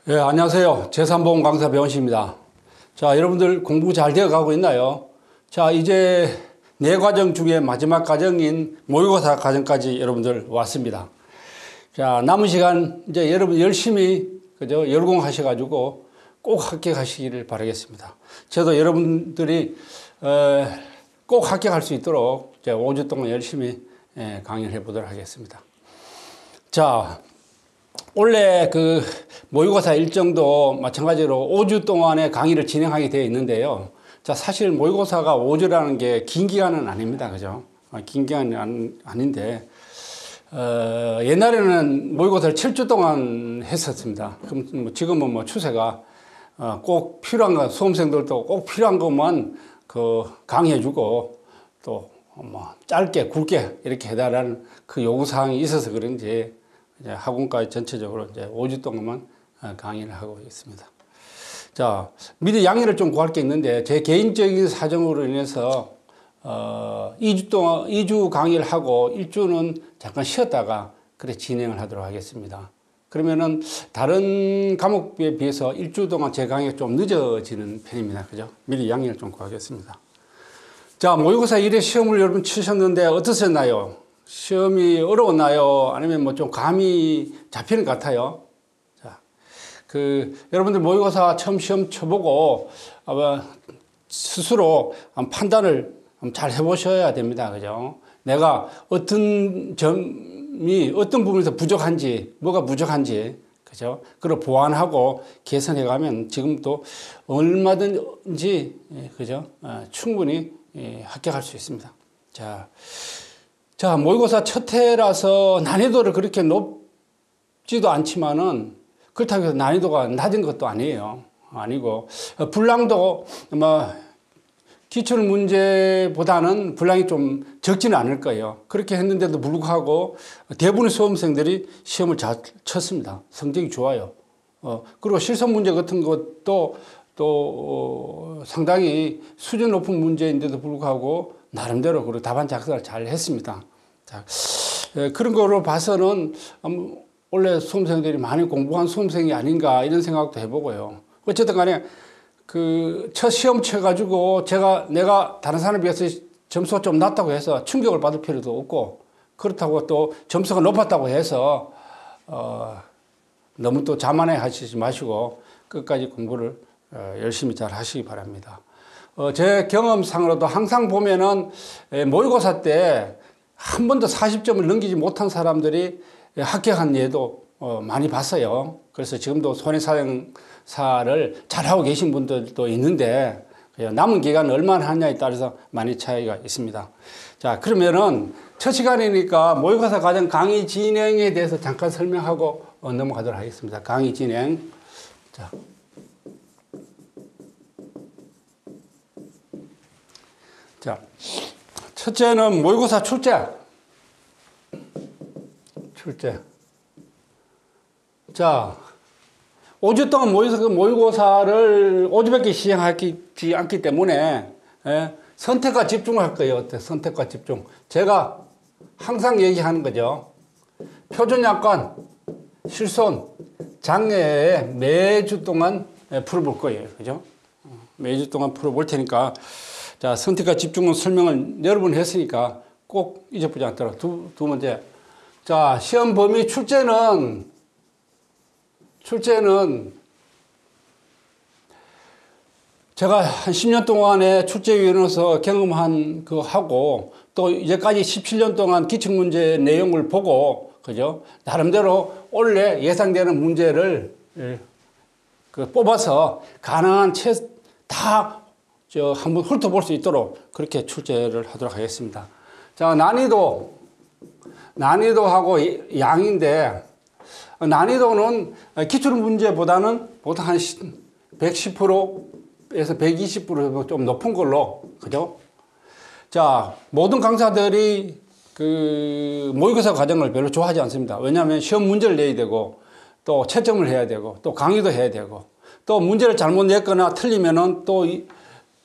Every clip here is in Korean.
예, 안녕하세요. 제3보험 강사 배원식입니다. 자, 여러분들 공부 잘 되어 가고 있나요? 자, 이제 네 과정 중에 마지막 과정인 모의고사 과정까지 여러분들 왔습니다. 자, 남은 시간 이제 여러분 열심히 그죠? 열공하셔가지고 꼭 합격하시기를 바라겠습니다. 저도 여러분들이 꼭 합격할 수 있도록 이제 5주 동안 열심히 강의를 해보도록 하겠습니다. 자, 원래 그 모의고사 일정도 마찬가지로 5주 동안의 강의를 진행하게 되어 있는데요. 자, 사실 모의고사가 5주라는 게 긴 기간은 아닙니다. 그죠? 긴 기간은 아닌데, 옛날에는 모의고사를 7주 동안 했었습니다. 그럼 지금은 뭐 추세가 꼭 필요한 거, 수험생들도 꼭 필요한 것만 그 강의해주고 또 뭐 짧게 굵게 이렇게 해달라는 그 요구사항이 있어서 그런지 이제 학원까지 전체적으로 이제 5주 동안만 강의를 하고 있습니다. 자, 미리 양해를 좀 구할 게 있는데, 제 개인적인 사정으로 인해서, 2주 강의를 하고 1주는 잠깐 쉬었다가, 그래 진행을 하도록 하겠습니다. 그러면은, 다른 과목에 비해서 1주 동안 제 강의가 좀 늦어지는 편입니다. 그죠? 미리 양해를 좀 구하겠습니다. 자, 모의고사 1회 시험을 여러분 치셨는데 어떠셨나요? 시험이 어려웠나요? 아니면 뭐 좀 감이 잡히는 것 같아요? 자, 여러분들 모의고사 처음 시험 쳐보고 아마 스스로 판단을 잘 해보셔야 됩니다. 그죠? 내가 어떤 점이 어떤 부분에서 부족한지, 뭐가 부족한지, 그죠? 그걸 보완하고 개선해가면 지금도 얼마든지, 그죠? 충분히 합격할 수 있습니다. 자, 모의고사 첫 해라서 난이도를 그렇게 높지도 않지만은 그렇다고 해서 난이도가 낮은 것도 아니에요. 아니고, 분량도 뭐, 기출 문제보다는 분량이 좀 적지는 않을 거예요. 그렇게 했는데도 불구하고 대부분의 수험생들이 시험을 잘 쳤습니다. 성적이 좋아요. 그리고 실선 문제 같은 것도 또 상당히 수준 높은 문제인데도 불구하고 나름대로 그리고 답안 작성을 잘 했습니다. 자, 그런 거로 봐서는 원래 수험생들이 많이 공부한 수험생이 아닌가 이런 생각도 해보고요. 어쨌든 간에 그 첫 시험 쳐가지고 내가 다른 사람에 비해서 점수가 좀 낮다고 해서 충격을 받을 필요도 없고, 그렇다고 또 점수가 높았다고 해서 너무 또 자만해 하시지 마시고 끝까지 공부를 열심히 잘 하시기 바랍니다. 제 경험상으로도 항상 보면은 모의고사 때 한 번도 40점을 넘기지 못한 사람들이 합격한 예도 많이 봤어요. 그래서 지금도 손해사정사를 잘하고 계신 분들도 있는데, 남은 기간 얼마나 하냐에 따라서 많이 차이가 있습니다. 자, 그러면은 첫 시간이니까 모의고사 과정 강의 진행에 대해서 잠깐 설명하고 넘어가도록 하겠습니다. 강의 진행. 자, 첫째는 모의고사 출제. 자, 5주 동안 모의고사를 5주밖에 시행하지 않기 때문에 선택과 집중을 할 거예요. 선택과 집중. 제가 항상 얘기하는 거죠. 표준약관, 실손, 장애에 매주 동안 풀어볼 거예요. 그죠? 매주 동안 풀어볼 테니까. 자, 선택과 집중은 설명을 여러 번 했으니까 꼭 잊어버리지 않도록. 두 번째. 자, 시험 범위 출제는 제가 한 10년 동안에 출제위원으로서 경험한 거 하고, 또 이제까지 17년 동안 기출문제 내용을 보고, 그죠? 나름대로 원래 예상되는 문제를 뽑아서 가능한 다 한번 훑어볼 수 있도록 그렇게 출제를 하도록 하겠습니다. 자, 난이도하고 양인데, 난이도는 기출 문제보다는 보통 한 110%에서 120% 좀 높은 걸로, 그죠? 자, 모든 강사들이 그 모의고사 과정을 별로 좋아하지 않습니다. 왜냐하면 시험 문제를 내야 되고, 또 채점을 해야 되고, 또 강의도 해야 되고, 또 문제를 잘못 냈거나 틀리면은 또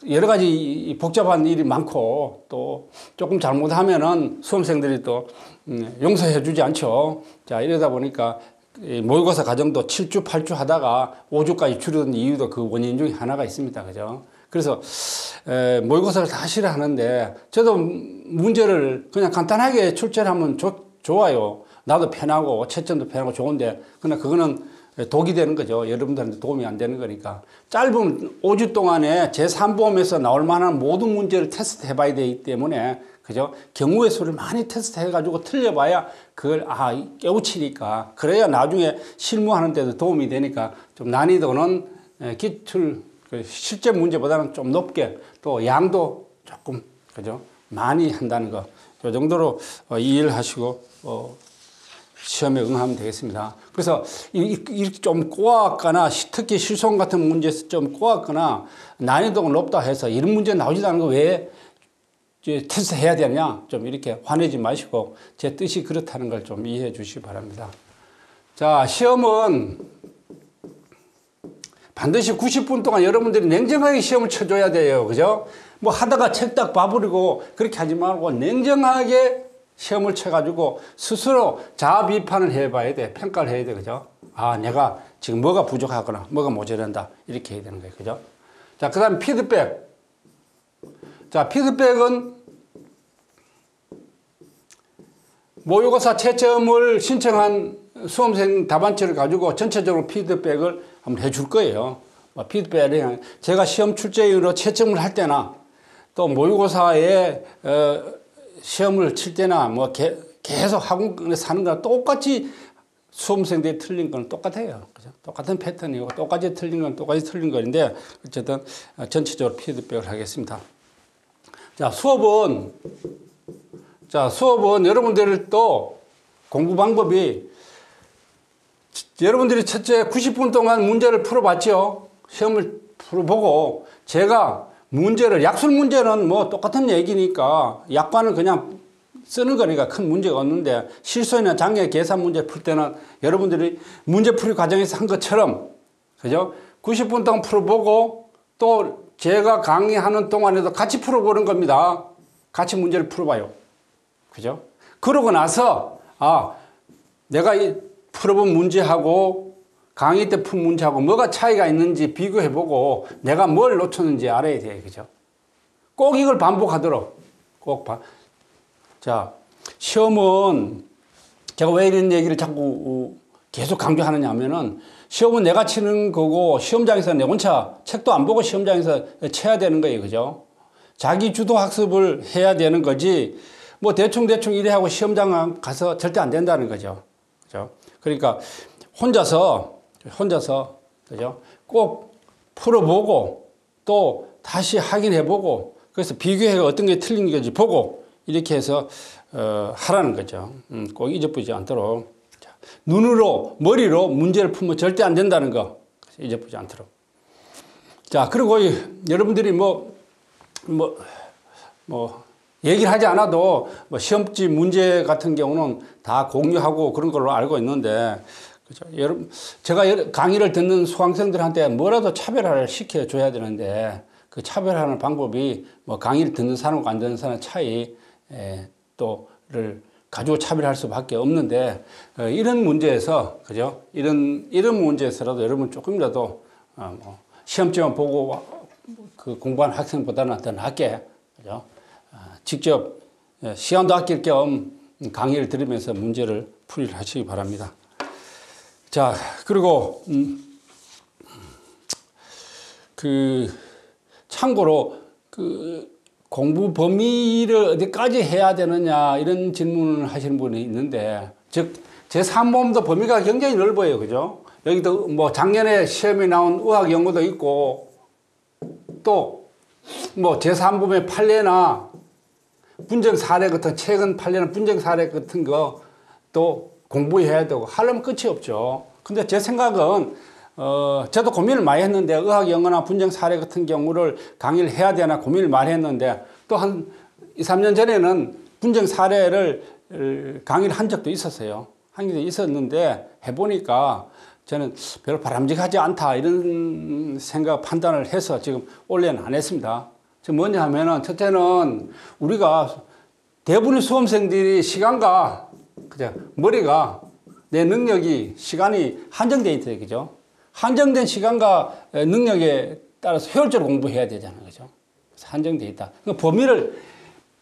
여러 가지 복잡한 일이 많고, 또 조금 잘못하면은 수험생들이 또 용서해 주지 않죠. 자, 이러다 보니까 이 모의고사 과정도 7주, 8주 하다가 5주까지 줄여든 이유도 그 원인 중에 하나가 있습니다. 그죠? 그래서 모의고사를 다 싫어하는데 저도 문제를 그냥 간단하게 출제를 하면 좋아요. 나도 편하고 채점도 편하고 좋은데 그러나 그거는 독이 되는 거죠. 여러분들한테 도움이 안 되는 거니까. 짧은 5주 동안에 제3보험에서 나올 만한 모든 문제를 테스트 해봐야 되기 때문에 그죠? 경우의 수를 많이 테스트 해가지고 틀려봐야 그걸 깨우치니까 그래야 나중에 실무하는 데도 도움이 되니까 좀 난이도는 기출 실제 문제보다는 좀 높게 또 양도 조금 그죠? 많이 한다는 거. 이 정도로 이해를 하시고 시험에 응하면 되겠습니다. 그래서 이렇게 좀 꼬았거나 특히 실손 같은 문제에서 좀 꼬았거나 난이도가 높다 해서 이런 문제 나오지도 않은 거 왜 테스트 해야 되냐 좀 이렇게 화내지 마시고 제 뜻이 그렇다는 걸 좀 이해해 주시기 바랍니다. 자, 시험은 반드시 90분 동안 여러분들이 냉정하게 시험을 쳐줘야 돼요. 그죠? 뭐 하다가 책 딱 봐버리고 그렇게 하지 말고 냉정하게 시험을 쳐가지고 스스로 자아 비판을 해봐야 돼. 평가를 해야 돼. 그죠? 아, 내가 지금 뭐가 부족하거나 뭐가 모자란다. 이렇게 해야 되는 거예요. 그죠? 자, 그 다음 피드백. 자, 피드백은 모의고사 채점을 신청한 수험생 답안지를 가지고 전체적으로 피드백을 한번 해줄 거예요. 피드백을 제가 시험 출제위로 채점을 할 때나 또 모의고사에 시험을 칠 때나 뭐 계속 학원에서 하는 거랑 똑같이 수험생들이 틀린 건 똑같아요. 그죠? 똑같은 패턴이고 똑같이 틀린 건 똑같이 틀린 거인데 어쨌든 전체적으로 피드백을 하겠습니다. 자, 수업은 여러분들 또 공부 방법이 여러분들이 첫째 90분 동안 문제를 풀어봤죠. 시험을 풀어보고 제가 문제를 약술 문제는 뭐 똑같은 얘기니까 약관을 그냥 쓰는 거니까 큰 문제가 없는데 실소이나 장애 계산 문제 풀 때는 여러분들이 문제풀이 과정에서 한 것처럼 그죠? 90분 동안 풀어보고 또 제가 강의하는 동안에도 같이 풀어보는 겁니다. 같이 문제를 풀어봐요. 그죠? 그러고 나서, 내가 풀어본 문제하고 강의 때 푼 문제하고 뭐가 차이가 있는지 비교해보고 내가 뭘 놓쳤는지 알아야 돼요. 그죠? 꼭 이걸 반복하도록. 자, 시험은 제가 왜 이런 얘기를 자꾸 계속 강조하느냐 하면은 시험은 내가 치는 거고 시험장에서 내 혼자 책도 안 보고 시험장에서 쳐야 되는 거예요. 그죠? 자기 주도 학습을 해야 되는 거지 뭐 대충 이래 하고 시험장 가서 절대 안 된다는 거죠. 그죠? 그러니까 혼자서 그죠? 꼭 풀어보고 또 다시 확인해보고 그래서 비교해 어떤 게 틀린 건지 보고 이렇게 해서 하라는 거죠. 꼭 잊어버리지 않도록. 눈으로 머리로 문제를 풀면 절대 안 된다는 거 잊어버리지 않도록. 자, 그리고 여러분들이 뭐 얘기를 하지 않아도 뭐 시험지 문제 같은 경우는 다 공유하고 그런 걸로 알고 있는데 그죠? 여러분 제가 강의를 듣는 수강생들한테 뭐라도 차별화를 시켜줘야 되는데 그 차별하는 방법이 뭐 강의를 듣는 사람과 안 듣는 사람의 차이 또를 가지고 차별할 수밖에 없는데 이런 문제에서 그죠? 이런 문제에서라도 여러분 조금이라도 시험지만 보고 그 공부하는 학생보다는 더 낫게 그죠? 직접 시간도 아낄 겸 강의를 들으면서 문제를 풀이를 하시기 바랍니다. 자, 그리고 참고로 공부 범위를 어디까지 해야 되느냐 이런 질문을 하시는 분이 있는데 즉 제3보험도 범위가 굉장히 넓어요. 그죠? 여기도 뭐 작년에 시험에 나온 의학 연구도 있고 또 뭐 제3보험의 판례나 분쟁 사례 같은 최근 판례나 분쟁 사례 같은 거 또 공부해야 되고 하려면 끝이 없죠. 근데 제 생각은 저도 고민을 많이 했는데 의학 연구나 분쟁 사례 같은 경우를 강의를 해야 되나 고민을 많이 했는데 또 한 2, 3년 전에는 분쟁 사례를 강의를 한 적도 있었어요. 한 적도 있었는데 해보니까 저는 별로 바람직하지 않다 이런 생각 판단을 해서 지금 올해는 안 했습니다. 지금 뭐냐 하면은 첫째는 우리가 대부분의 수험생들이 시간과 그죠? 머리가 내 능력이, 시간이 한정되어 있다, 그죠? 한정된 시간과 능력에 따라서 효율적으로 공부해야 되잖아요, 그죠? 한정되어 있다. 그러니까 범위를,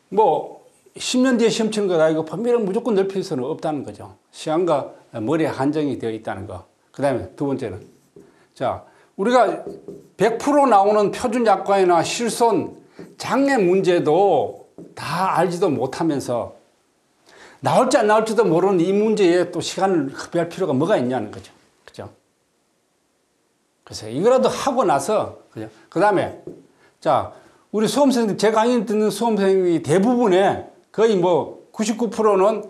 뭐, 10년 뒤에 시험 치는 거 아니고 범위를 무조건 넓힐 수는 없다는 거죠. 시간과 머리에 한정이 되어 있다는 거. 그 다음에 두 번째는. 자, 우리가 100% 나오는 표준 약관이나 실손, 장애 문제도 다 알지도 못하면서 나올지 안 나올지도 모르는 이 문제에 또 시간을 허비할 필요가 뭐가 있냐는 거죠. 그죠? 그래서 이거라도 하고 나서, 그죠? 그 다음에, 자, 우리 수험생들, 제 강의 듣는 수험생이 대부분의 거의 뭐 99%는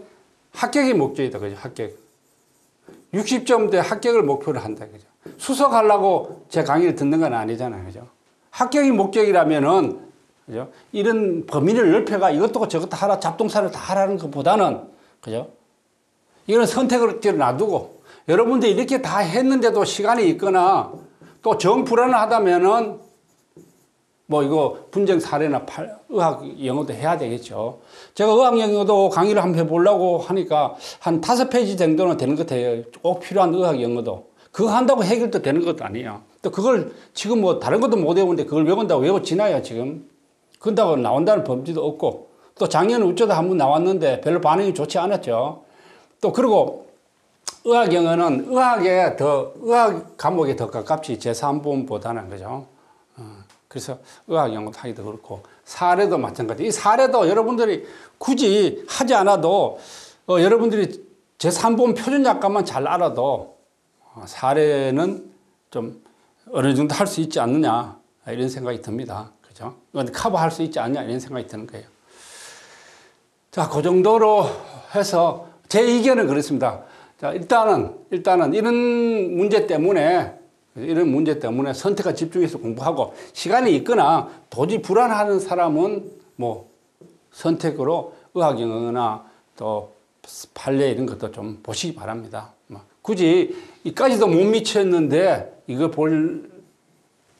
합격이 목적이다. 그죠? 합격. 60점대 합격을 목표로 한다. 그죠? 수석하려고 제 강의를 듣는 건 아니잖아요. 그죠? 합격이 목적이라면은, 그죠? 이런 범위를 넓혀가 이것도 저것도 하라, 잡동사를 다 하라는 것보다는, 그죠? 이거는 선택을 놔두고, 여러분들이 이렇게 다 했는데도 시간이 있거나, 또 정불안하다면은, 뭐 이거 분쟁 사례나 의학 영어도 해야 되겠죠. 제가 의학 영어도 강의를 한번 해보려고 하니까 한 5페이지 정도는 되는 것 같아요. 꼭 필요한 의학 영어도. 그거 한다고 해결도 되는 것도 아니에요. 또 그걸 지금 뭐 다른 것도 못 외우는데 그걸 외운다고 외워지나요, 지금? 그런다고 나온다는 범지도 없고. 또 작년에 어쩌다 한번 나왔는데 별로 반응이 좋지 않았죠. 또 그리고 의학 영어는 의학 과목에 더 가깝지, 제3본보다는, 그죠? 그래서 의학 연구도 하기도 그렇고, 사례도 마찬가지. 이 사례도 여러분들이 굳이 하지 않아도, 여러분들이 제3본 표준약관만 잘 알아도, 사례는 좀 어느 정도 할 수 있지 않느냐, 이런 생각이 듭니다. 그죠? 커버할 수 있지 않냐, 이런 생각이 드는 거예요. 자, 그 정도로 해서 제 의견은 그렇습니다. 자, 일단은 이런 문제 때문에 선택과 집중해서 공부하고, 시간이 있거나 도저히 불안하는 사람은 뭐 선택으로 의학 영어나 또 판례 이런 것도 좀 보시기 바랍니다. 굳이 이까지도 못 미쳤는데 이거 볼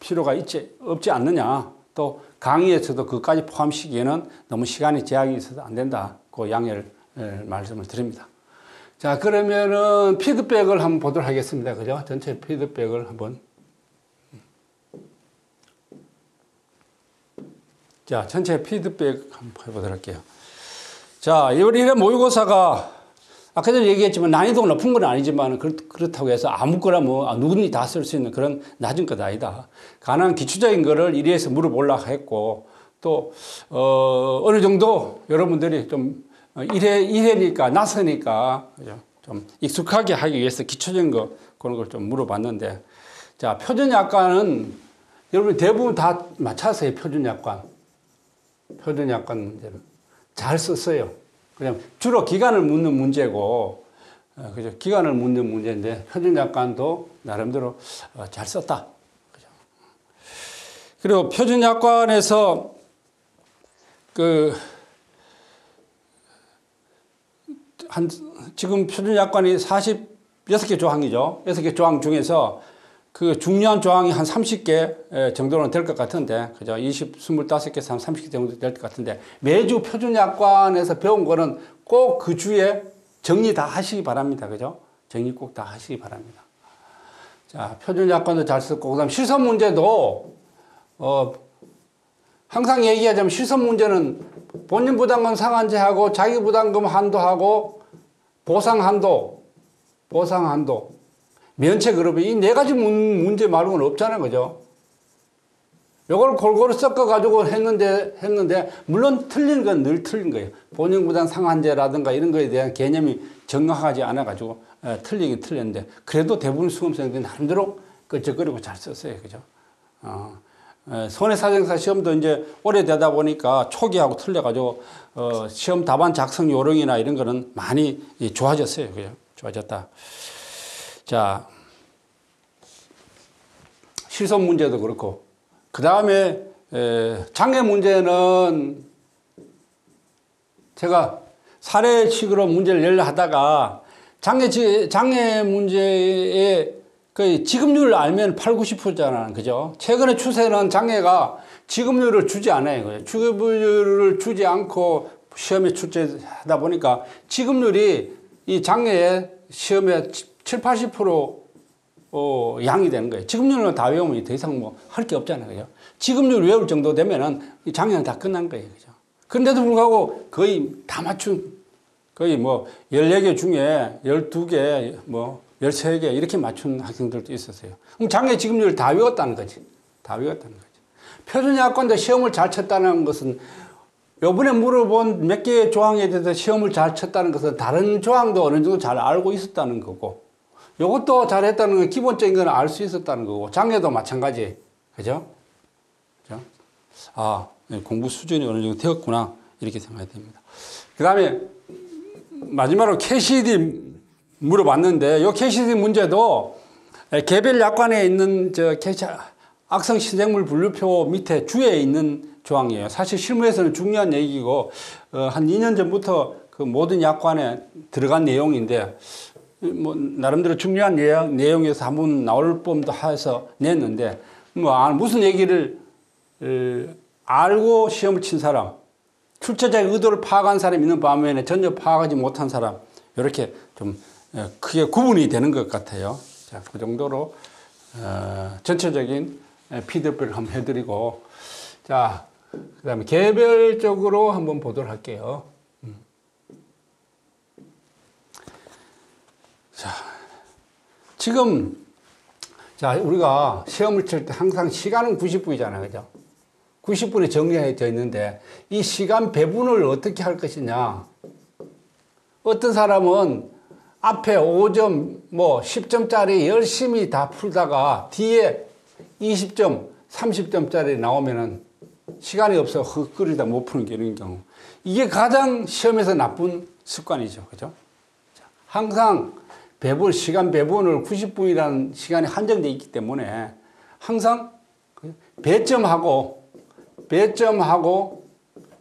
필요가 없지 않느냐. 또 강의에서도 그까지 포함시키기에는 너무 시간이 제약이 있어서 안 된다. 그 양해를 말씀을 드립니다. 자, 그러면은 피드백을 한번 보도록 하겠습니다. 그죠? 전체 피드백을 한번. 자, 전체 피드백 한번 해보도록 할게요. 자, 이번에 모의고사가 아까 전에 얘기했지만 난이도가 높은 건 아니지만 그렇다고 해서 아무거나 뭐 누구든지 다 쓸 수 있는 그런 낮은 것 아니다. 가능한 기초적인 거를 1회에서 물어보려고 했고, 또 어느 정도 여러분들이 좀 1회니까 낯서니까 좀 익숙하게 하기 위해서 기초적인 거 그런 걸 좀 물어봤는데, 자, 표준약관은 여러분 대부분 다 맞췄어요. 표준약관 문제는 잘 썼어요. 그냥 주로 기간을 묻는 문제고, 그죠? 기간을 묻는 문제인데 표준약관도 나름대로 잘 썼다. 그죠? 그리고 표준약관에서 지금 표준약관이 46개 조항이죠. 6개 조항 중에서 그 중요한 조항이 한 30개 정도는 될 것 같은데, 그죠? 25개에서 한 30개 정도 될 것 같은데, 매주 표준약관에서 배운 거는 꼭 그 주에 정리 다 하시기 바랍니다. 그죠? 정리 꼭 다 하시기 바랍니다. 자, 표준약관도 잘 썼고, 그 다음 실선 문제도, 항상 얘기하자면 실선 문제는 본인 부담금 상한제하고 자기 부담금 한도하고 보상 한도, 면책 그룹이 이 네 가지 문제 말고는 없잖아요. 그죠? 요걸 골고루 섞어가지고 했는데, 물론 틀린 건 늘 틀린 거예요. 본인 부담 상한제라든가 이런 거에 대한 개념이 정확하지 않아가지고, 틀리긴 틀렸는데, 그래도 대부분 수험생들이 나름대로 끄적거리고 잘 썼어요. 그죠? 손해사정사 시험도 이제 오래되다 보니까 초기하고 틀려가지고, 시험 답안 작성 요령이나 이런 거는 많이 좋아졌어요. 그죠? 좋아졌다. 자, 실선 문제도 그렇고, 그 다음에 장애 문제는 제가 사례식으로 문제를 내려 하다가 장애 문제에 그 지급률을 알면 80~90%잖아요. 그죠? 최근의 추세는 장애가 지급률을 주지 않아요. 지급률을 주지 않고 시험에 출제하다 보니까 지급률이 이 장애의 시험에 7, 80% 양이 되는 거예요. 지급률을 다 외우면 더 이상 뭐 할 게 없잖아요. 그죠? 지급률 외울 정도 되면은 작년은 다 끝난 거예요. 그죠? 그런데도 불구하고 거의 다 맞춘, 거의 뭐 14개 중에 12개, 뭐 13개 이렇게 맞춘 학생들도 있었어요. 그럼 작년 지급률을 다 외웠다는 거지. 다 외웠다는 거지. 표준약관도 시험을 잘 쳤다는 것은 요번에 물어본 몇 개의 조항에 대해서 시험을 잘 쳤다는 것은 다른 조항도 어느 정도 잘 알고 있었다는 거고, 요것도 잘했다는 건 기본적인 건 알 수 있었다는 거고, 장애도 마찬가지. 그죠? 그죠? 아, 공부 수준이 어느 정도 되었구나. 이렇게 생각이 됩니다. 그 다음에 마지막으로 KCD 물어봤는데, 요 KCD 문제도 개별 약관에 있는 악성 신생물 분류표 밑에 주에 있는 조항이에요. 사실 실무에서는 중요한 얘기고, 한 2년 전부터 그 모든 약관에 들어간 내용인데, 뭐, 나름대로 중요한 내용에서 한번 나올 법도 해서 냈는데, 뭐, 무슨 얘기를, 알고 시험을 친 사람, 출제자의 의도를 파악한 사람이 있는 반면에 전혀 파악하지 못한 사람, 이렇게 좀 크게 구분이 되는 것 같아요. 자, 그 정도로, 전체적인 피드백을 한번 해드리고, 자, 그 다음에 개별적으로 한번 보도록 할게요. 자, 지금, 자, 우리가 시험을 칠 때 항상 시간은 90분이잖아요. 그죠? 90분에 정리되어 있는데, 이 시간 배분을 어떻게 할 것이냐. 어떤 사람은 앞에 5점, 뭐 10점짜리 열심히 다 풀다가 뒤에 20점, 30점짜리 나오면은 시간이 없어 헛거리다 못 푸는 게 이런 경우. 이게 가장 시험에서 나쁜 습관이죠. 그죠? 항상 시간 배분을 90분이라는 시간이 한정되어 있기 때문에 항상 배점하고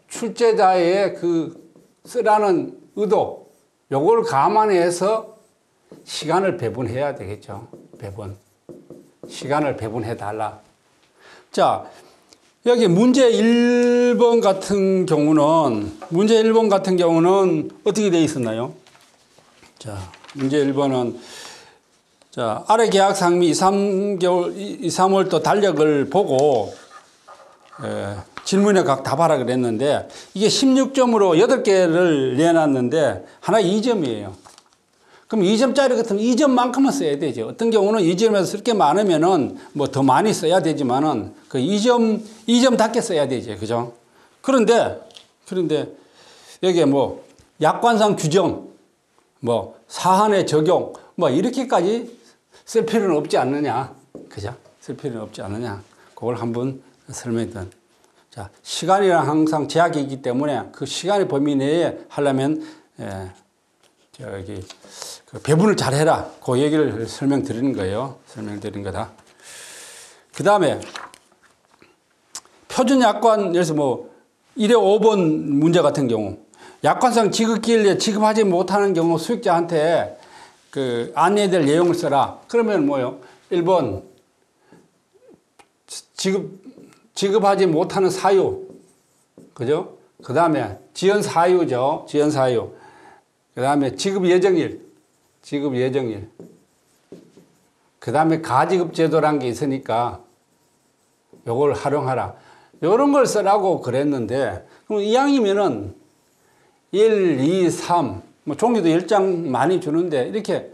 출제자의 그 쓰라는 의도, 요걸 감안해서 시간을 배분해야 되겠죠. 시간을 배분해 달라. 자, 여기 문제 1번 같은 경우는 어떻게 되어 있었나요? 자, 문제 1번은 자, 아래 계약 상미 2, 3월 또 달력을 보고 질문에 각 답하라 그랬는데 이게 16점으로 8개를 내놨는데 하나 2점이에요. 그럼 2점짜리 같으면 2점만큼은 써야 되죠. 어떤 경우는 2점에서 쓸 게 많으면은 뭐 더 많이 써야 되지만은 그 2점답게 써야 되죠. 그죠? 그런데 여기에 뭐 약관상 규정, 뭐 사안의 적용, 뭐 이렇게까지 쓸 필요는 없지 않느냐. 그죠? 쓸 필요는 없지 않느냐. 그걸 한번 설명드린. 자, 시간이랑 항상 제약이 있기 때문에 그 시간의 범위 내에 하려면, 그 배분을 잘 해라. 그 얘기를 설명드리는 거예요. 설명드린 거다. 그 다음에, 표준 약관에서 뭐, 1회 5번 문제 같은 경우, 약관상 지급기일에 지급하지 못하는 경우 수익자한테 그 안내될 내용을 써라. 그러면 뭐요? 1번, 지급하지 못하는 사유. 그죠? 그 다음에 지연 사유죠. 지연 사유. 그 다음에 지급 예정일. 그 다음에 가지급 제도라는 게 있으니까 요걸 활용하라. 요런 걸 쓰라고 그랬는데, 그럼 이왕이면은 1, 2, 3, 뭐 종이도 10장 많이 주는데 이렇게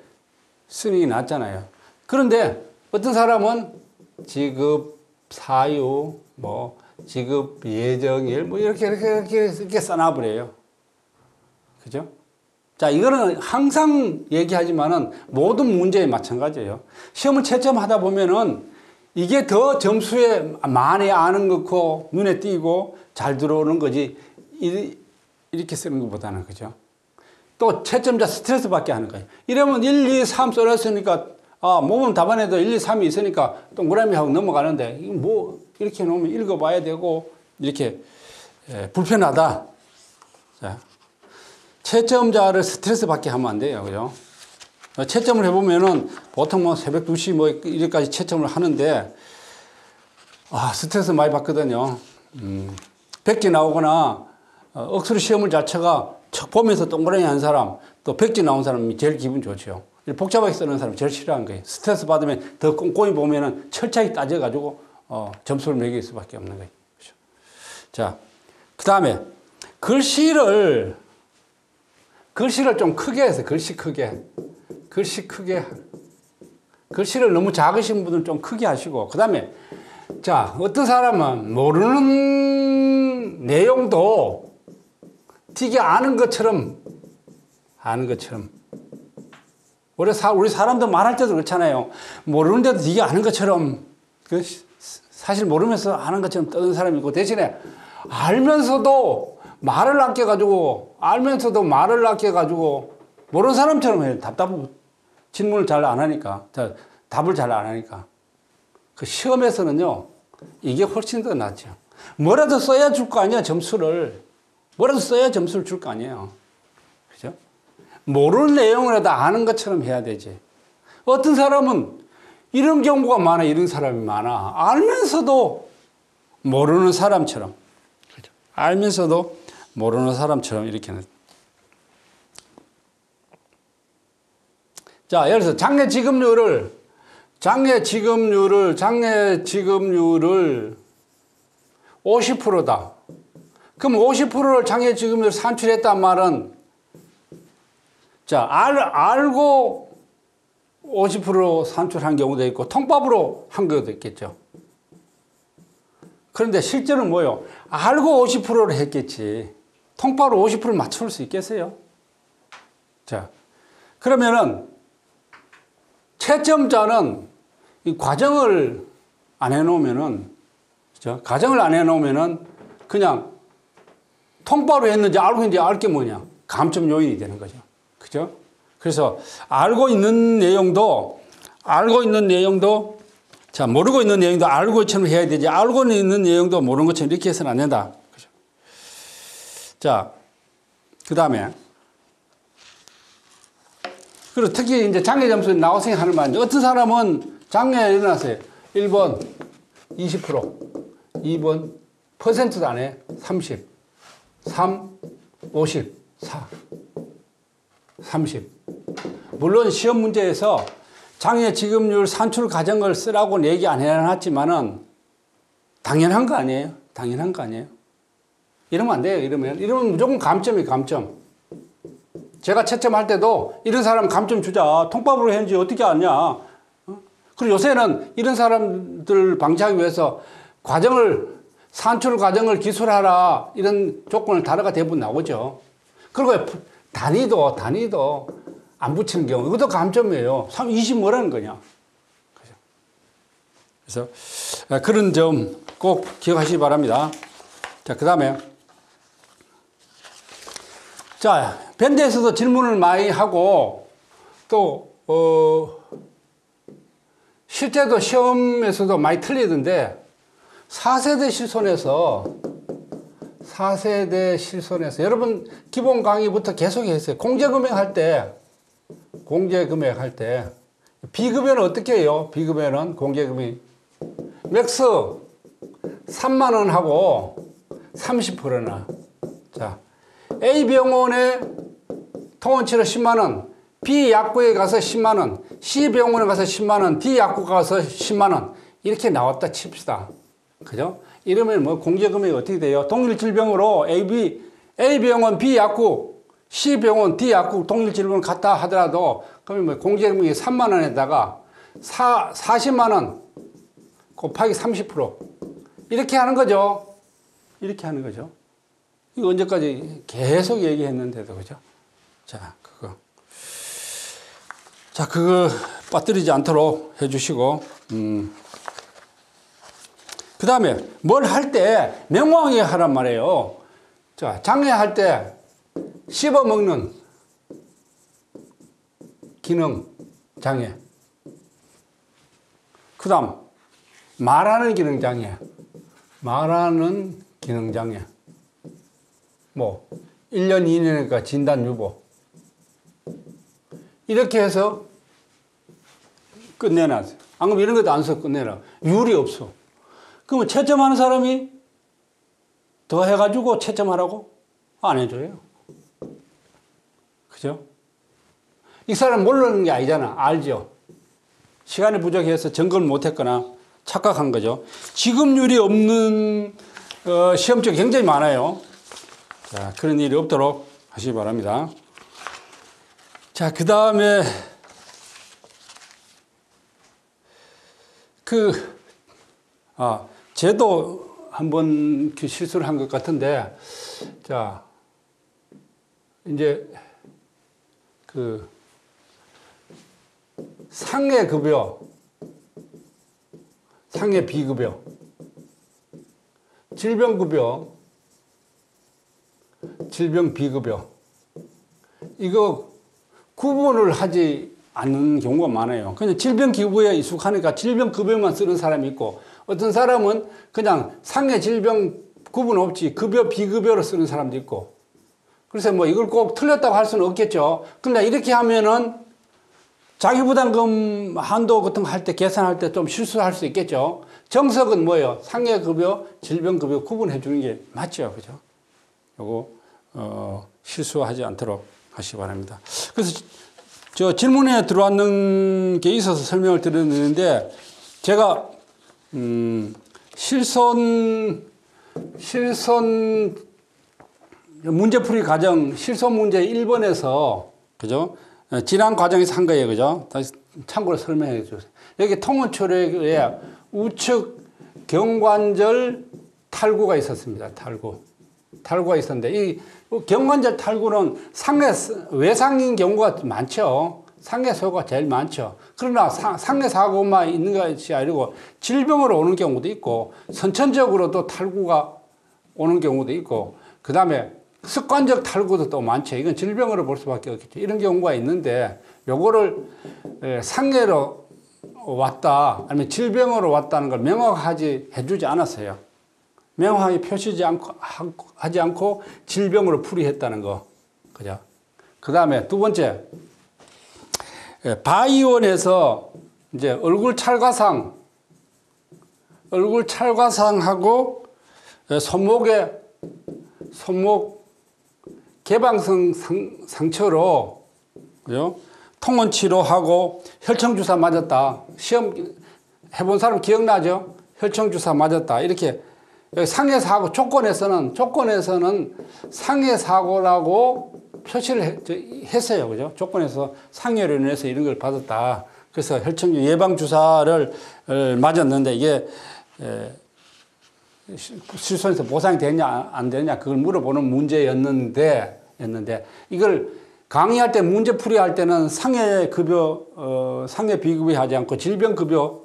쓰는 게 낫잖아요. 그런데 어떤 사람은 지급 사유, 뭐 지급 예정일, 뭐 이렇게 써놔버려요. 그죠? 자, 이거는 항상 얘기하지만은 모든 문제에 마찬가지예요. 시험을 채점하다 보면은 이게 더 점수에 많이 아는 것고 눈에 띄고 잘 들어오는 거지 이렇게 쓰는 것보다는. 그죠? 또 채점자 스트레스 받게 하는 거예요. 이러면 1, 2, 3 써놨으니까 모범 답안에도 1, 2, 3이 있으니까 동그라미 하고 넘어가는데 이거 뭐 이렇게 놓으면 읽어봐야 되고 이렇게 불편하다. 자, 채점자를 스트레스 받게 하면 안 돼요. 그죠? 채점을 해보면은 보통 뭐 새벽 2시 뭐 이렇게까지 채점을 하는데 스트레스 많이 받거든요. 100개 나오거나 억수로 시험을 잘 쳐가 척 보면서 동그라미 한 사람, 또 백지 나온 사람이 제일 기분 좋죠. 복잡하게 쓰는 사람 제일 싫어하는 거예요. 스트레스 받으면 더 꼼꼼히 보면은 철저히 따져가지고 점수를 매길 수밖에 없는 거예요. 그렇죠? 자, 그 다음에 글씨를 좀 크게 해서 글씨 크게. 글씨를 너무 작으신 분들은 좀 크게 하시고, 그 다음에 자, 어떤 사람은 모르는 내용도 되게 아는 것처럼 우리 사람도 말할 때도 그렇잖아요. 모르는데도 되게 아는 것처럼, 사실 모르면서 아는 것처럼 떠드는 사람이 있고, 대신에 알면서도 말을 아껴가지고 모르는 사람처럼 해요. 질문을 잘 안 하니까, 답을 잘 안 하니까. 그 시험에서는요, 이게 훨씬 더 낫죠. 뭐라도 써야 줄 거 아니야, 점수를. 뭐라도 써야 점수를 줄 거 아니에요. 그죠? 모르는 내용이라도 아는 것처럼 해야 되지. 어떤 사람은 이런 경우가 많아, 이런 사람이 많아. 알면서도 모르는 사람처럼. 그죠? 알면서도 모르는 사람처럼 이렇게는. 자, 예를 들어서 장래 지급률을 50%다. 그럼 50%를 장래 지급률 산출했단 말은, 자, 알고 50% 산출한 경우도 있고, 통밥으로 한 경우도 있겠죠. 그런데 실제로는 뭐예요? 알고 50%를 했겠지. 통밥으로 50%를 맞출 수 있겠어요? 자, 그러면은, 채점자는 이 과정을 안 해놓으면은, 그죠? 과정을 안 해놓으면은 그냥 통과로 했는지 알고 있는지 알 게 뭐냐? 감점 요인이 되는 거죠. 그죠? 그래서 알고 있는 내용도, 자, 모르고 있는 내용도 알고 것처럼 해야 되지, 알고 있는 내용도 모르는 것처럼 이렇게 해서는 안 된다. 그죠? 자, 그 다음에, 그리고 특히 이제 장애 점수 나우생이 하는 말인데, 어떤 사람은 장애가 일어났어요. 1번 20%, 2번 퍼센트도 안 해. 30, 3, 50, 4, 30. 물론 시험 문제에서 장애 지급률 산출 과정을 쓰라고 얘기 안 해놨지만은 당연한 거 아니에요? 이러면 안 돼요. 이러면 무조건 감점이에요, 감점. 제가 채점할 때도 이런 사람 감점 주자. 통밥으로 했는지 어떻게 아냐. 그리고 요새는 이런 사람들 방지하기 위해서 산출 과정을 기술하라. 이런 조건을 달아가 대부분 나오죠. 그리고 단위도 안 붙이는 경우. 이것도 감점이에요. 20 뭐라는 거냐. 그래서 그런 점 꼭 기억하시기 바랍니다. 자, 그 다음에. 자, 밴드에서도 질문을 많이 하고, 또, 실제도 시험에서도 많이 틀리던데, 4세대 실손에서, 여러분, 기본 강의부터 계속 했어요. 공제금액 할 때, 비급여는 어떻게 해요? 비급여는 공제금액. 맥스 3만원 하고 30%나. 자. A병원에 통원치료 10만원, B약국에 가서 10만원, C병원에 가서 10만원, D약국 가서 10만원. 이렇게 나왔다 칩시다. 그죠? 이러면 뭐 공제금액이 어떻게 돼요? 동일 질병으로 A병원, B약국, C병원, D약국 동일 질병을 갖다 하더라도, 그러면 뭐 공제금액이 3만원에다가 40만원 곱하기 30%. 이렇게 하는 거죠. 이거 언제까지 계속 얘기했는데도, 그죠? 자, 그거 빠뜨리지 않도록 해주시고, 그 다음에 뭘 할 때 명확하게 하란 말이에요. 자, 장애할 때 씹어먹는 기능 장애. 그 다음, 말하는 기능 장애. 뭐 1년, 2년이니까 진단 유보. 이렇게 해서 끝내놨어요. 안 그러면 이런 것도 안 써 끝내라. 율이 없어. 그러면 채점하는 사람이 더 해가지고 채점하라고? 안 해줘요. 그죠? 이 사람 모르는 게 아니잖아. 알죠? 시간이 부족해서 점검을 못했거나 착각한 거죠. 지급률이 없는 시험지가 굉장히 많아요. 자, 그런 일이 없도록 하시기 바랍니다. 자, 그 다음에 쟤도 한번 그 실수를 한 것 같은데, 자, 이제 그 상해급여, 상해 비급여, 질병급여, 질병 비급여, 이거 구분을 하지 않는 경우가 많아요. 그냥 질병기부에 익숙하니까 질병급여만 쓰는 사람이 있고, 어떤 사람은 그냥 상해 질병 구분 없이 급여 비급여로 쓰는 사람도 있고, 그래서 뭐 이걸 꼭 틀렸다고 할 수는 없겠죠. 근데 이렇게 하면은 자기부담금 한도 같은 거 할 때 계산할 때 좀 실수할 수 있겠죠. 정석은 뭐예요? 상해급여, 질병급여 구분해 주는 게 맞죠. 그죠? 요거 실수하지 않도록 하시기 바랍니다. 그래서 저 질문에 들어왔는 게 있어서 설명을 드렸는데, 제가 실손 문제풀이 과정, 실손 문제 1번에서, 그죠? 지난 과정에서 한 거예요. 그죠? 다시 참고로 설명해 주세요. 여기 통원초래에 우측 경관절 탈구가 있었습니다. 탈구가 있었는데, 이 경관절 탈구는 외상인 경우가 많죠. 상해사고가 제일 많죠. 그러나 상해사고만 있는 것이 아니고 질병으로 오는 경우도 있고, 선천적으로도 탈구가 오는 경우도 있고, 그 다음에 습관적 탈구도 또 많죠. 이건 질병으로 볼 수밖에 없겠죠. 이런 경우가 있는데, 요거를 상해로 왔다, 아니면 질병으로 왔다는 걸 명확하게 해주지 않았어요. 명확하게 하지 않고 질병으로 풀이했다는 거. 그죠? 그 다음에 두 번째, 바이원에서 이제 얼굴 찰과상하고 손목 개방성 상처로, 그죠? 통원 치료하고 혈청주사 맞았다. 시험 해본 사람 기억나죠? 혈청주사 맞았다. 이렇게 상해사고 조건에서는 상해사고라고 표시를 했어요. 그죠? 조건에서 상해로 인해서 이런 걸 받았다. 그래서 혈청주 예방주사를 맞았는데, 이게 실손에서 보상이 되냐 안 되냐 그걸 물어보는 문제였는데, 이걸 강의할 때 문제풀이 할 때는 상해급여, 상해 비급여 하지 않고 질병급여,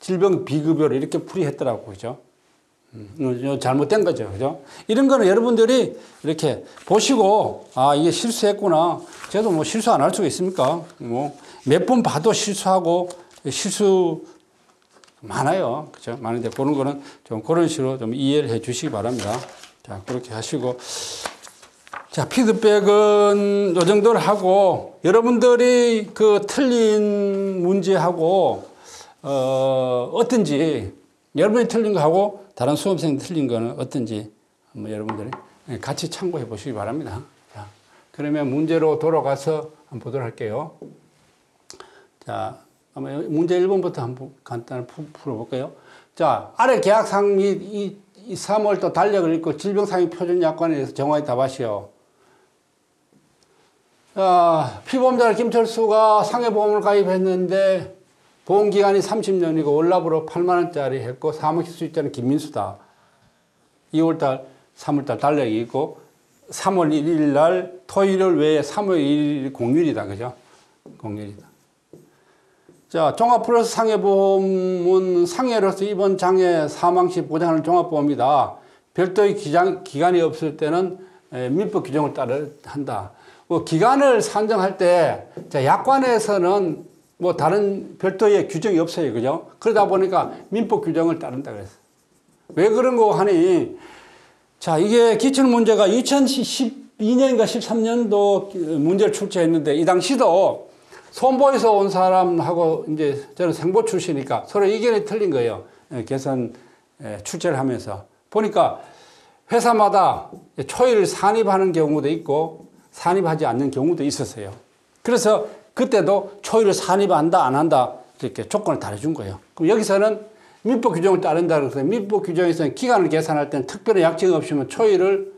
질병 비급여를 이렇게 풀이했더라고. 그죠? 잘못된 거죠. 그죠? 이런 거는 여러분들이 이렇게 보시고, 이게 실수했구나. 저도 뭐 실수 안 할 수가 있습니까? 뭐 몇 번 봐도 실수하고 실수 많아요. 그죠? 많은데 그런 거는 좀 그런 식으로 좀 이해를 해 주시기 바랍니다. 자, 그렇게 하시고. 자, 피드백은 요 정도를 하고, 여러분들이 그 틀린 문제하고, 어떤지, 여러분이 틀린 거하고 다른 수험생이 틀린 거는 어떤지 한번 여러분들이 같이 참고해 보시기 바랍니다. 자, 그러면 문제로 돌아가서 한번 보도록 할게요. 자, 문제 1번부터 한번 간단히 풀어볼까요? 자, 아래 계약상 및 이 3월도 달력을 읽고 질병상의 표준약관에 대해서 정확히 답하시오. 자, 피보험자 김철수가 상해보험을 가입했는데 보험기간이 30년이고 월납으로 8만원짜리 했고 사무실 수익자는 김민수다. 2월달, 3월달 달력이 있고 3월 1일 날 토요일 외에 3월 1일 공휴일이다. 그죠? 공휴일이다. 자, 종합플러스 상해보험은 상해로서 입원 장애 사망 시 보장하는 종합보험이다. 별도의 기간이 없을 때는 민법 규정을 따라 한다. 기간을 산정할 때, 자, 약관에서는 뭐 다른 별도의 규정이 없어요. 그죠? 그러다 보니까 민법 규정을 따른다 그랬어. 왜 그런 거 하니, 자, 이게 기출문제가 2012년인가 13년도 문제를 출제했는데, 이 당시도 손보에서 온 사람하고 이제 저는 생보 출시니까 서로 의견이 틀린 거예요. 계산 출제를 하면서. 보니까 회사마다 초일 산입하는 경우도 있고, 산입하지 않는 경우도 있었어요. 그래서 그때도 초일을 산입한다, 안 한다, 이렇게 조건을 달아준 거예요. 그럼 여기서는 민법 규정을 따른다 그래서 민법 규정에서는 기간을 계산할 때는 특별한 약정이 없으면 초일을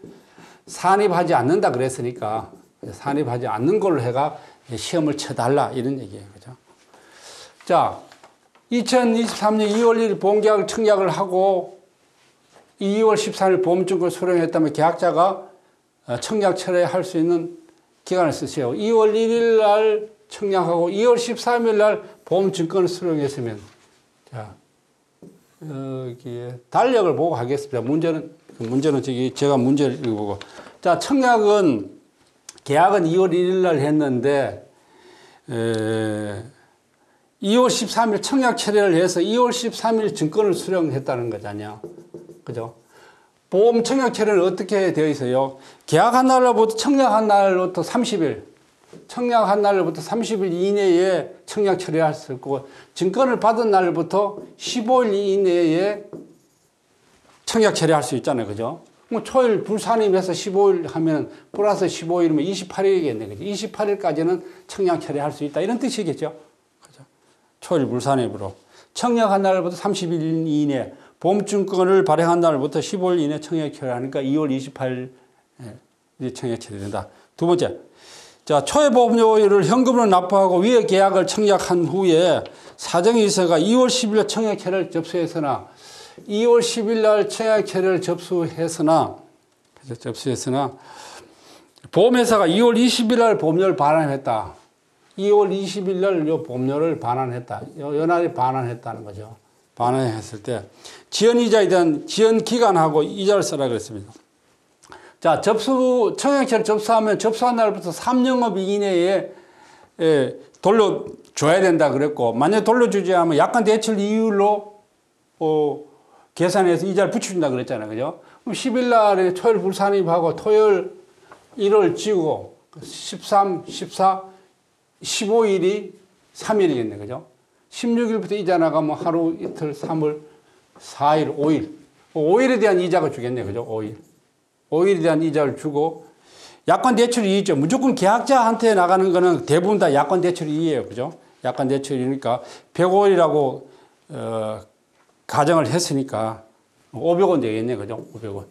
산입하지 않는다 그랬으니까 산입하지 않는 걸로 해가 시험을 쳐달라 이런 얘기예요. 그죠? 자, 2023년 2월 1일 보험계약을 청약을 하고 2월 13일 보험증권을 수령했다면 계약자가 청약 철회할 수 있는 기간을 쓰세요. 2월 1일 날 청약하고 2월 13일 날 보험증권을 수령했으면 자, 여기에 달력을 보고 하겠습니다. 문제는 제가 문제를 읽어보고. 자, 청약은, 계약은 2월 1일 날 했는데, 2월 13일 청약 철회를 해서 2월 13일 증권을 수령했다는 거잖아요. 그죠? 보험 청약 철회는 어떻게 되어 있어요? 계약한 날로부터 청약한 날로부터 30일, 청약한 날로부터 30일 이내에 청약 처리할 수 있고, 증권을 받은 날부터 15일 이내에 청약 처리할 수 있잖아요. 그죠? 뭐 초일 불산입해서 15일 하면 플러스 15일이면 28일이겠네. 그죠? 28일까지는 청약 처리할 수 있다. 이런 뜻이겠죠. 그죠? 초일 불산입으로. 청약한 날부터 30일 이내, 보험증권을 발행한 날부터 15일 이내 청약 처리하니까 2월 28일 청약 처리된다. 두 번째. 자, 초회보험료를 현금으로 납부하고 위에 계약을 청약한 후에 사정이 있어가 2월 10일 청약처를 접수했으나 2월 10일 날 청약처를 접수했으나 보험회사가 2월 20일 날 보험료를 반환했다. 2월 20일 날 요 보험료를 반환했다. 연날에 반환했다는 거죠. 반환했을 때 지연이자에 대한 지연기간하고 이자를 써라 그랬습니다. 자, 청약처를 접수하면 접수한 날부터 3영업 이내에 돌려줘야 된다 그랬고, 만약 돌려주지 않으면 약관 대출 이율로 계산해서 이자를 붙여준다 그랬잖아요. 그죠? 그럼 10일 날에 초일 불산입하고 토요일 1월 지고 13, 14, 15일이 3일이겠네. 그죠? 16일부터 이자 나가면 하루, 이틀, 3월, 4일, 5일. 5일에 대한 이자가 주겠네. 그죠? 5일에 대한 이자를 주고, 약관 대출이 있죠. 무조건 계약자한테 나가는 거는 대부분 다 약관 대출이에요. 그죠? 약관 대출이니까 105일이라고 가정을 했으니까 500원 되겠네. 그죠? 500원.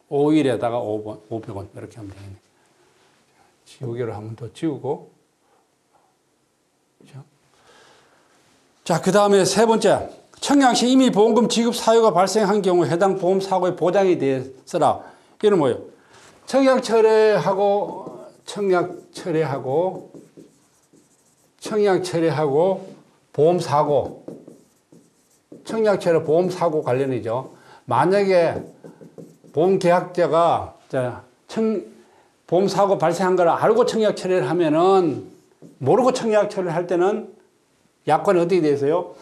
5일에다가 500원. 이렇게 하면 되겠네. 지우개를 한 번 더 지우고. 그죠? 자, 그 다음에 세 번째. 청약 시 이미 보험금 지급 사유가 발생한 경우 해당 보험 사고의 보장에 대해서라. 이는 뭐예요? 청약 철회하고 보험 사고, 청약 철회 보험 사고 관련이죠. 만약에 보험 계약자가 보험 사고 발생한 걸 알고 청약 철회를 하면은, 모르고 청약 철회를 할 때는 약관이 어떻게 되어 있어요?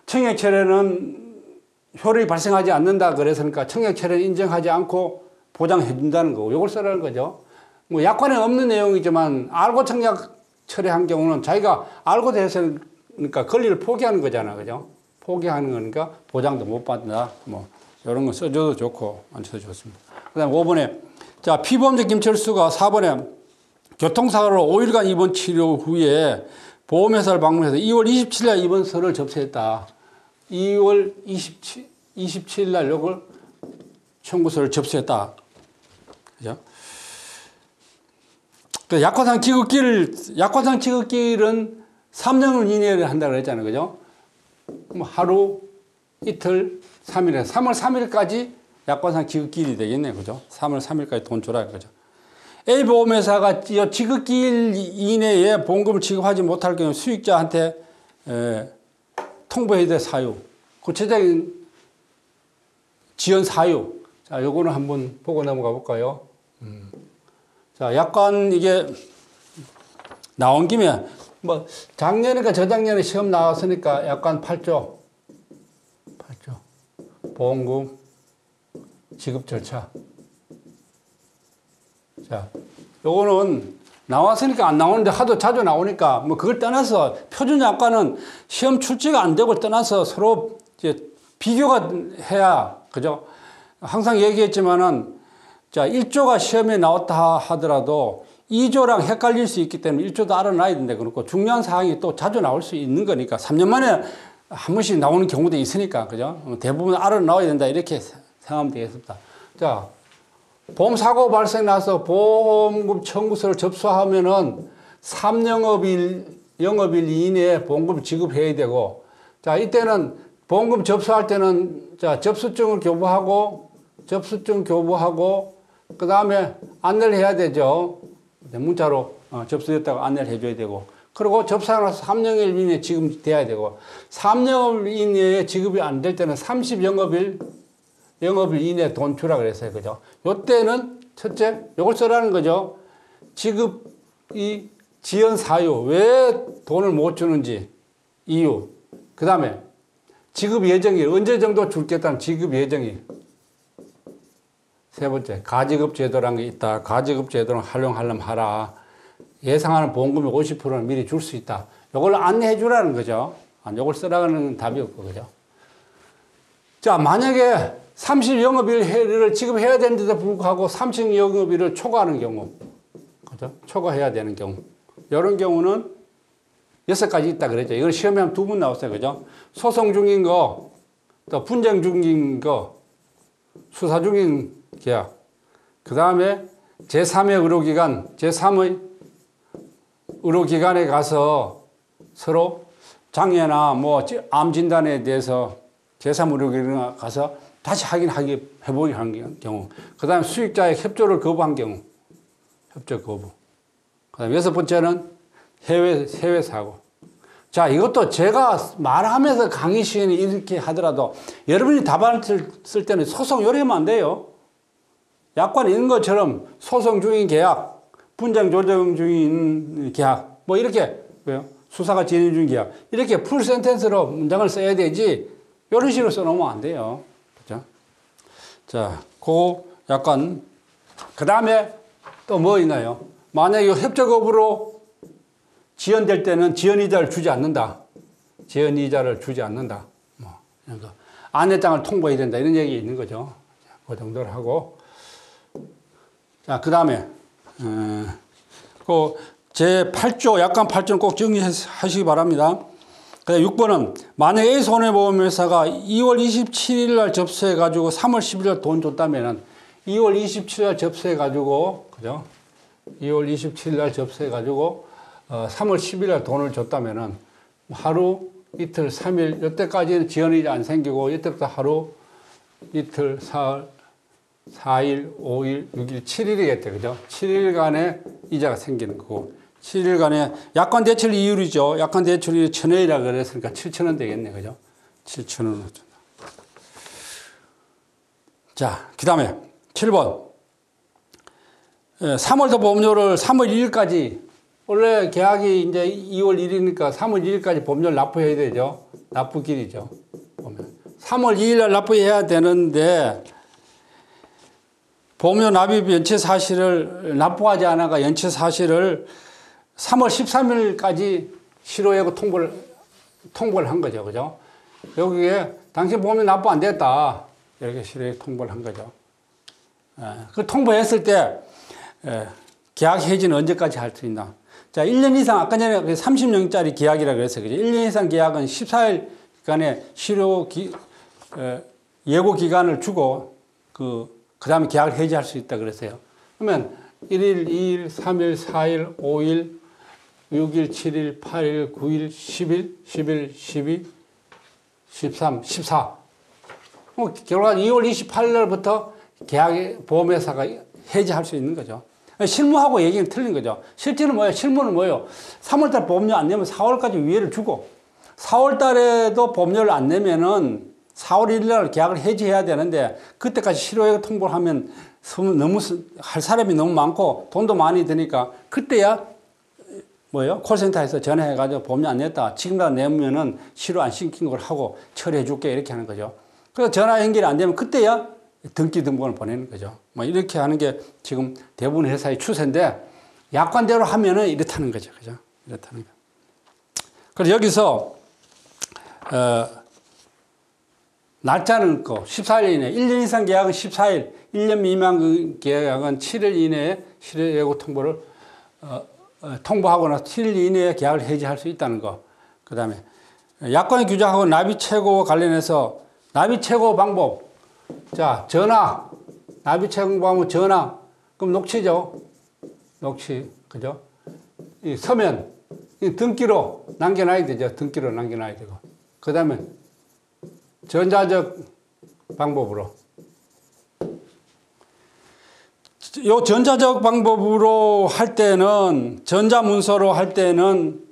청약 철회는 효력이 발생하지 않는다 그랬으니까 청약 철회는 인정하지 않고 보장해 준다는 거고, 이걸 써라는 거죠. 뭐 약관에 없는 내용이지만 알고 청약 철회한 경우는 자기가 알고 됐으니까 권리를 포기하는 거잖아. 그죠? 포기하는 거니까 보장도 못 받는다. 뭐 이런 거 써줘도 좋고 안 써도 좋습니다. 그다음 5번에 자, 피보험자 김철수가 4번에 교통사고로 5일간 입원 치료 후에 보험회사를 방문해서 2월 27일 날 입원서를 접수했다. 2월 27일 날 요걸 청구서를 접수했다. 그죠? 그 약관상 지급기일은 3년 이내에 한다고 했잖아요. 그죠? 뭐 하루, 이틀, 3일에 3월 3일까지 약관상 지급기일이 되겠네. 그죠? 3월 3일까지 돈 줘라. 그죠? A보험회사가 지급기일 이내에 보험금을 지급하지 못할 경우 수익자한테 통보해야 될 사유, 구체적인 지연 사유. 자, 요거는 한번 보고 넘어가 볼까요? 자, 약관 이게 나온 김에 뭐 작년이니까 저작년에 시험 나왔으니까 약관 8조 보험금 지급 절차. 자, 요거는 나왔으니까 안 나오는데 하도 자주 나오니까 뭐 그걸 떠나서 표준 약관은 시험 출제가 안 되고 떠나서 서로 이제 비교가 해야, 그죠? 항상 얘기했지만은 자, 1조가 시험에 나왔다 하더라도 2조랑 헷갈릴 수 있기 때문에 1조도 알아놔야 된다. 그렇고 중요한 사항이 또 자주 나올 수 있는 거니까 3년 만에 한 번씩 나오는 경우도 있으니까, 그죠? 대부분 알아놔야 된다. 이렇게 생각하면 되겠습니다. 자, 보험사고 발생 나서 보험금 청구서를 접수하면은 3영업일 이내에 보험금을 지급해야 되고, 자, 이때는 보험금 접수할 때는 자, 접수증 교부하고, 그 다음에 안내를 해야 되죠. 문자로 접수됐다고 안내를 해줘야 되고, 그리고 접수하고 나서 3영업일 이내에 지급돼야 되고, 3영업일 이내에 지급이 안 될 때는 30영업일 이내에 돈 주라 그랬어요. 그죠? 요때는 첫째, 요걸 써라는 거죠. 지급이 지연 사유, 왜 돈을 못 주는지 이유. 그 다음에 지급 예정일, 언제 정도 줄겠다는 지급 예정일. 세 번째, 가지급 제도라는 게 있다. 가지급 제도는 활용하려면 하라. 예상하는 보험금의 50%는 미리 줄 수 있다. 요걸 안내해 주라는 거죠. 요걸 쓰라는 답이 없고, 그죠? 자, 만약에 30영업일을 지급해야 되는데도 불구하고 30영업일을 초과하는 경우, 그죠? 초과해야 되는 경우. 이런 경우는 6가지 있다 그랬죠. 이걸 시험에 한 2번 나왔어요. 그죠? 소송 중인 거, 또 분쟁 중인 거, 수사 중인 계약. 그 다음에 제3의 의료기관, 제3의 의료기관에 가서 서로 장애나 뭐 암 진단에 대해서 제3 의료기관에 가서 다시 해보기 한 경우. 그 다음에 수익자의 협조를 거부한 경우. 협조 거부. 그 다음에 6번째는 해외 사고. 자, 이것도 제가 말하면서 강의 시간에 이렇게 하더라도 여러분이 답안을 쓸 때는 소송 요리하면 안 돼요. 약관에 있는 것처럼 소송 중인 계약, 분쟁 조정 중인 계약, 뭐 이렇게, 왜요? 수사가 진행 중인 계약. 이렇게 풀 센텐스로 문장을 써야 되지, 이런 식으로 써놓으면 안 돼요. 그죠? 자, 약간, 그 다음에 또 뭐 있나요? 만약에 협조 거부로 지연될 때는 지연이자를 주지 않는다. 지연이자를 주지 않는다. 뭐, 이런 거. 안내장을 통보해야 된다. 이런 얘기 있는 거죠. 그 정도를 하고. 자, 그 다음에, 제 8조, 약관 8조는 꼭 정리하시기 바랍니다. 그 6번은, 만약 A 손해보험회사가 2월 27일 날 접수해가지고 3월 10일 날 돈 줬다면은, 2월 27일 날 접수해가지고, 그죠? 2월 27일 날 접수해가지고, 3월 10일 날 돈을 줬다면은, 하루, 이틀, 3일, 이때까지는 지연이 안 생기고, 이때부터 하루, 이틀, 사흘, 4일, 5일, 6일, 7일이겠죠. 그죠? 7일간의 이자가 생기는 거고, 7일간의 약관 대출 이율이죠. 약관 대출이 1,000원이라고 그랬으니까 7,000원 되겠네. 그죠? 7,000원. 자, 그 다음에 7번. 3월도 보험료를 3월 1일까지, 원래 계약이 이제 2월 1일이니까 3월 1일까지 보험료를 납부해야 되죠. 납부길이죠. 보면. 3월 2일 날 납부해야 되는데, 보험료 납입 연체 사실을 납부하지 않아가 연체 사실을 3월 13일까지 실효예고 통보를 한 거죠. 그죠? 여기에 당신 보험료 납부 안 됐다. 이렇게 실효예고 통보를 한 거죠. 그 통보했을 때 계약 해지는 언제까지 할 수 있나? 자, 1년 이상, 아까 전에 30년짜리 계약이라고 그랬어요. 그죠? 1년 이상 계약은 14일간의 예고 기간을 주고 그 다음에 계약을 해지할 수 있다 그랬어요. 그러면 1일, 2일, 3일, 4일, 5일, 6일, 7일, 8일, 9일, 10일, 11, 12, 13, 14. 결과 2월 28일 날부터 보험회사가 해지할 수 있는 거죠. 실무하고 얘기는 틀린 거죠. 실제는 뭐예요? 실무는 뭐예요? 3월달 보험료 안 내면 4월까지 위해를 주고, 4월달에도 보험료를 안 내면은 4월 1일 날 계약을 해지해야 되는데, 그때까지 실효예고 통보를 하면 너무 할 사람이 너무 많고 돈도 많이 드니까, 그때야 뭐예요? 콜센터에서 전화해가지고 보험료 안 냈다, 지금이라도 내면은 실효 안 시킨 걸 하고 처리해 줄게, 이렇게 하는 거죠. 그래서 전화 연결이 안 되면 그때야 등기 등본을 보내는 거죠. 뭐 이렇게 하는 게 지금 대부분 회사의 추세인데, 약관대로 하면은 이렇다는 거죠. 그죠? 이렇다는 거. 그래서 여기서 날짜는 거 14일 이내, 1년 이상 계약은 14일, 1년 미만 계약은 7일 이내에 실효예고 통보를 통보하고 나서 7일 이내에 계약을 해지할 수 있다는 거. 그 다음에 약관의 규정하고 납입 최고와 관련해서 납입 최고 방법. 자, 전화. 납입 최고 방법 전화. 그럼 녹취죠. 녹취. 그죠? 이 서면. 이 등기로 남겨놔야 되죠. 등기로 남겨놔야 되고. 그 다음에 전자적 방법으로. 요 전자적 방법으로 할 때는, 전자문서로 할 때는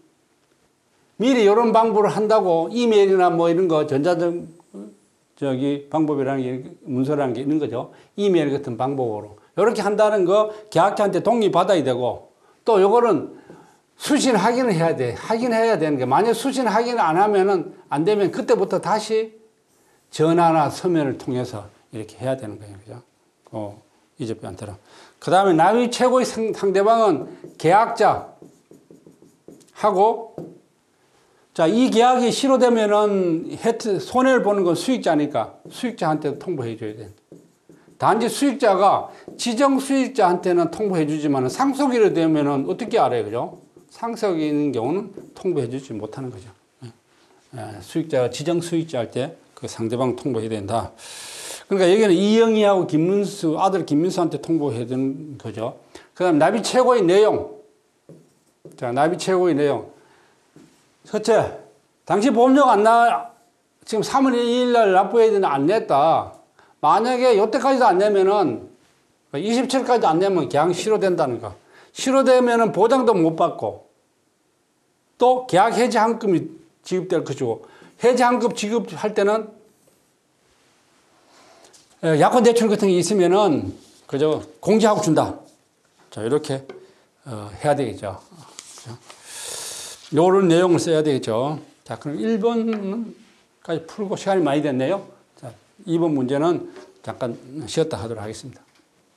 미리 이런 방법을 한다고 이메일이나 뭐 이런 거 전자적 방법이라는 게, 문서라는 게 있는 거죠. 이메일 같은 방법으로. 이렇게 한다는 거 계약자한테 동의 받아야 되고, 또 요거는 수신 확인을 해야 돼. 확인해야 되는 게, 만약 수신 확인을 안 하면은, 안 되면 그때부터 다시 전화나 서면을 통해서 이렇게 해야 되는 거예요. 그죠? 이 접변처럼. 그 다음에 납입 최고의 상대방은 계약자 하고, 자, 이 계약이 실효되면은 손해를 보는 건 수익자니까 수익자한테 통보해 줘야 돼. 단지 수익자가 지정 수익자한테는 통보해 주지만 상속일이 되면은 어떻게 알아요? 그죠? 상속인 경우는 통보해 주지 못하는 거죠. 수익자가 지정 수익자 할 때 그 상대방 통보해야 된다. 그러니까 여기는 이영희하고 김문수, 아들 김문수한테 통보해야 되는 거죠. 그 다음 납입 최고의 내용. 자, 납입 최고의 내용. 첫째, 당시 보험료가 지금 3월 2일 날 납부해야 되는데 안 냈다. 만약에 이때까지도 안 내면은, 27일까지도 안 내면 계약 실효된다는 거. 실효되면은 보장도 못 받고, 또 계약 해지 환급이 지급될 것이고, 해지 환급 지급할 때는 약관 대출 같은 게 있으면은 그저 공제하고 준다. 자, 이렇게 해야 되겠죠. 요런 내용을 써야 되겠죠. 자, 그럼 1번까지 풀고 시간이 많이 됐네요. 자, 2번 문제는 잠깐 쉬었다 하도록 하겠습니다.